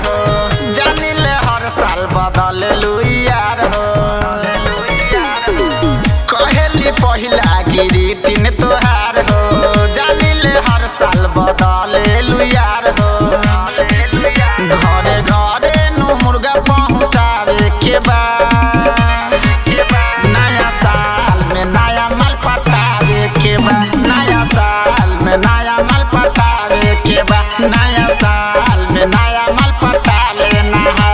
हो, जानी ले हर साल बदल यार हो। कहेली पहिला गिरीटिन तोहार हो, जानी ले हर साल बदल यार हो। घरे घरे नु मुर्गा पहुँचावे के बा, नया साल में नया माल पटावे के बा, नया साल में नया माल पटावे के बा, नया साल में नया माल पटा लेना है।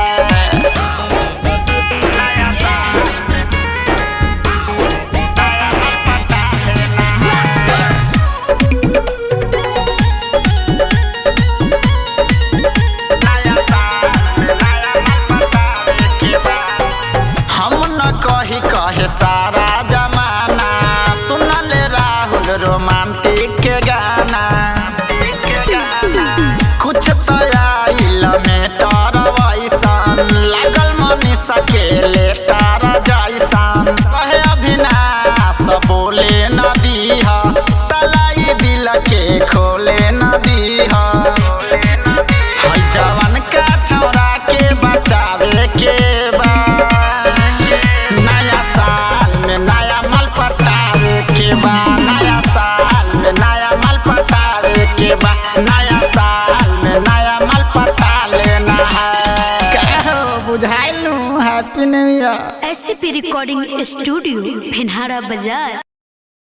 कहे सारा जमाना सुनले राहुल रोमांटिक के गाना, कुछ तो आइल में टर वैसन लागल मनीषा के लेटर जैसन। कहे अविनाश बोले न दीह, तलाई दिल के खोले न दीह। जवान का छौरा के बचावे के बा, नया साल में नया माल पटावे के बा, नया साल में नया माल पटावे के बा, नया साल में नया माल पटा लेना है। कहो बुझाइलू happy new year. SCP recording studio, Finhara बाजार।